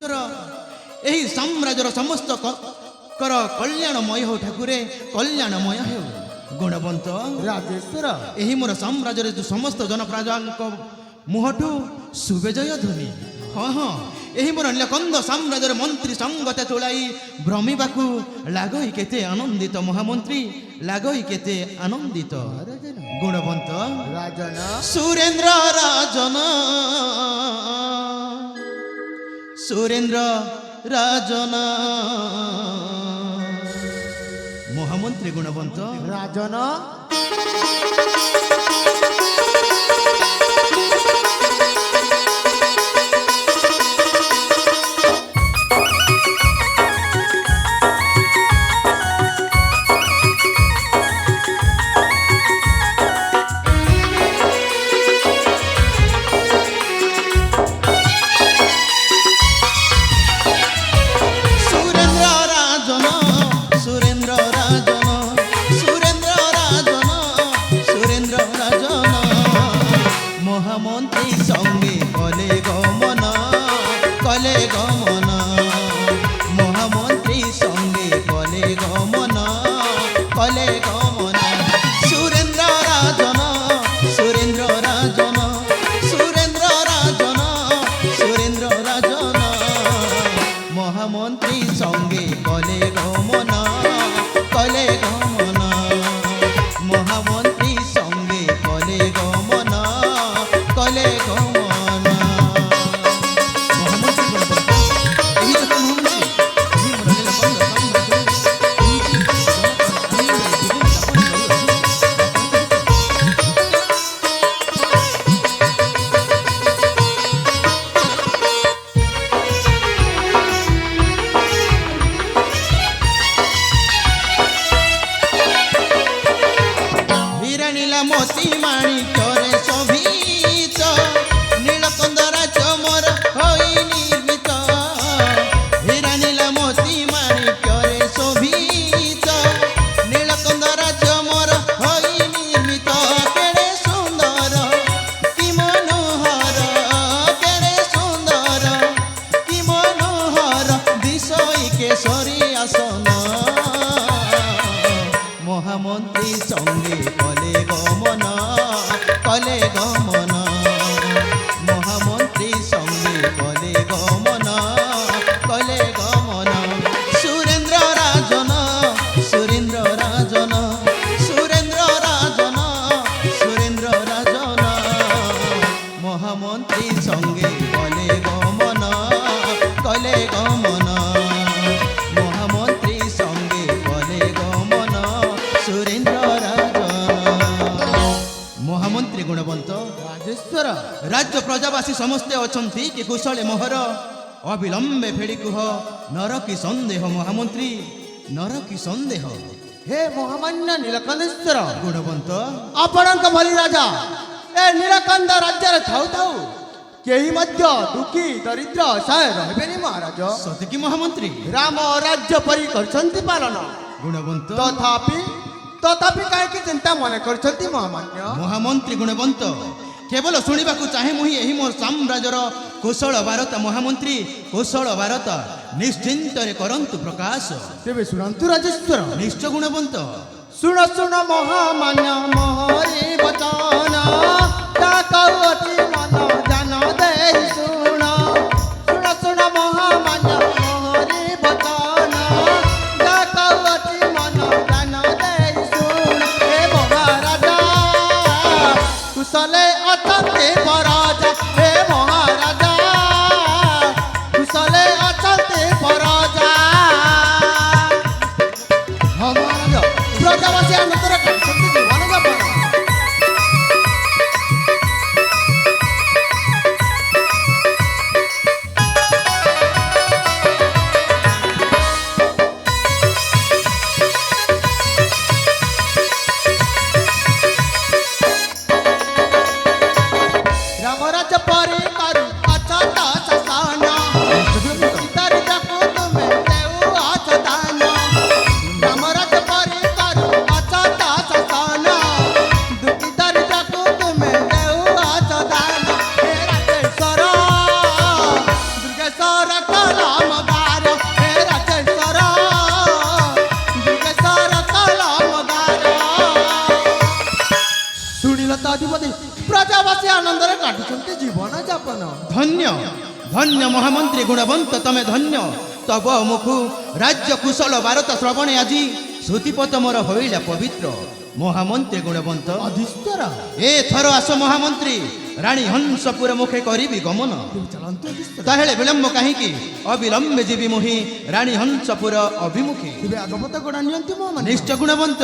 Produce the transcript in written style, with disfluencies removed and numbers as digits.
ଏହି ସାମ୍ରାଜ୍ୟର ସମସ୍ତ କର କଲ୍ୟାଣମୟ ହେଉ ଠାକୁରେ, କଲ୍ୟାଣମୟ ହେଉ। ଗୁଣବନ୍ତ ରାଜେଶ୍ୱର ଏହି ମୋର ସାମ୍ରାଜ୍ୟରେ ସମସ୍ତ ଜନପ୍ରଜାଙ୍କ ମୁହଁଠୁ ସୁବେଜୟ ଧ୍ୱନି। ହଁ ହଁ, ଏହି ମୋର ନୀଳକନ୍ଦ ସାମ୍ରାଜ୍ୟର ମନ୍ତ୍ରୀ ସଙ୍ଗତେ ତୁଳାଇ ଭ୍ରମିବାକୁ ଲାଗଇ କେତେ ଆନନ୍ଦିତ ମହାମନ୍ତ୍ରୀ, ଲାଗଇ କେତେ ଆନନ୍ଦିତ। ଗୁଣବନ୍ତ ରାଜନ ସୁରେନ୍ଦ୍ର ରାଜନ, ସୁରେନ୍ଦ୍ର ରାଜନ ମହାମନ୍ତ୍ରୀ। ଗୁଣବନ୍ତ ରାଜନ মহামন্ত্রী সঙ্গে কলে গমন, কলে গমন, মহামন্ত্রী সঙ্গে কলে গমন, কলে গমন। সুরেন্দ্র রাজন, সুরেন্দ্র রাজন, সুরেন্দ্র রাজন, সুরেন্দ্র রাজন মহামন্ত্রী সঙ্গে কলে গমন, কলে গমন, মহামন্ত্রী সঙ্গে কলে গমন, কলে গমন। এই যখন মহামন্ত্রী এই মরণের বন্ধ সাম্রাজ্য এই হীরা নীলা মোতি মাণিক্যরে শোভিত, নীলকন্দ রাজ্য মোর হই নির্মিত। হীরা নীলা মোতি মাণিক্যরে শোভিত, নীলকন্দ রাজ্য মোর হই নির্মিত। কেড়ে সুন্দর কি মনোহর, কেড়ে সুন্দর কি মনোহর, বিষয় কেশরী আসন। মহামন্ত্রী সঙ্গে কলে গমন, কলে গমন, মহামন্ত্রী সঙ্গে কলে গমন, কলে গমন। সুরেন্দ্র রাজন, সুরেন্দ্র রাজন, সুরেন্দ্র রাজন, সুরেন্দ্র রাজন মহামন্ত্রী সঙ্গে কলে গমন, কলে গমন, মহামন্ত্রী সঙ্গে কলে গমন, সুরেন্দ্র রাজন। মহামন্ত্রী গুণবন্ত রাজেশ্বর রাজ্য প্রজাবাসী সমস্তে অଛନ୍ତି কি কুশলে মোহর, অবিলম্বে ফেড়ি কুহ নর কি সন্দেহ। মহামন্ত্রী নর কি সন্দেহ। হে মহামান্য ନୀଳକନ୍ଧେଶ୍ୱର, ଗୁଣବନ୍ତ ଆପଣଙ୍କ ଭଳି ରାଜା ଏ ନୀଳକନ୍ଧ ରାଜ୍ୟରେ ଥାଉ ଥାଉ କେହି ମଧ୍ୟ ଦୁଃଖୀ ଦରିଦ୍ର ଅସହାୟ ରହିବେନି ମହାରାଜ। ସତେକି ମହାମନ୍ତ୍ରୀ। ରାମ ରାଜ୍ୟ ପରି କରିଛନ୍ତି ପାଳନ, ଗୁଣବନ୍ତ ତଥାପି କାହିଁକି ଚିନ୍ତା ମନେ କରିଛନ୍ତି ମହାମାନ୍ୟ? ମହାମନ୍ତ୍ରୀ ଗୁଣବନ୍ତ କେବଳ ଶୁଣିବାକୁ ଚାହେଁ ମୁହିଁ ଏହି ମୋ ସାମ୍ରାଜ୍ୟର କୁଶଳ ବାରତା। ମହାମନ୍ତ୍ରୀ କୁଶଳ ବାରତା ନିଶ୍ଚିନ୍ତରେ କରନ୍ତୁ ପ୍ରକାଶ। ତେବେ ଶୁଣନ୍ତୁ ରାଜେଶ୍ୱର। ନିଶ୍ଚୟ ଗୁଣବନ୍ତ। ଶୁଣ ଶୁଣ ମହାମାନ୍ୟ ମୋହରି ବଚନ, ଡାକଉଅଛି ମନ ଧ୍ୟାନ ଦେଇ ଶୁଣ। ଶୁଣ ଶୁଣ ମହାମାନ୍ୟ ମୋହରି ବଚନ, ଡାକଉଅଛି ମନ ଧ୍ୟାନ ଦେଇ ଶୁଣ। ହେ ମହାରାଜା କୁଶଲେ ଅଛନ୍ତି ପରଜା, ହେ ମହାରାଜା କୁଶଲେ ଅଛନ୍ତି ପରଜା। ହଁ ମହାରାଜ, ପ୍ରଜାବାସୀ ଆନନ୍ଦରେ କାଟନ୍ତି ଜୀବନ ଯାପନ। ଧନ୍ୟ ମହାମନ୍ତ୍ରୀ ଗୁଣବନ୍ତ ତମେ ଧନ୍ୟ ତବ ମୁଖୁ ରାଜ୍ୟ କୁଶଳ ଭାରତ ଶ୍ରବଣେ ଆଜି ଶ୍ରୁତିପଥ ମୋର ହୋଇଲା ପବିତ୍ର ମହାମନ୍ତ୍ରୀ ଗୁଣବନ୍ତ ଅଧିଷ୍ଠାରା ଏଥର ଆସ ମହାମନ୍ତ୍ରୀ ରାଣୀ ହଂସପୁର ମୁଖେ କରିବି ଗମନ ଚାଲନ୍ତୁ ଅଧିଷ୍ଠାରା ତାହେଲେ ବିଳମ୍ବ କାହିଁକି ଅବିଳମ୍ବେ ଯିବି ମୁହିଁ ରାଣୀ ହଂସପୁର ଅଭିମୁଖୀ ଏବେ ଆଗପତ ଗୋଡ଼ା ନିଅନ୍ତୁ ମୋ ମାନେ ନିଶ୍ଚୟ ଗୁଣବନ୍ତ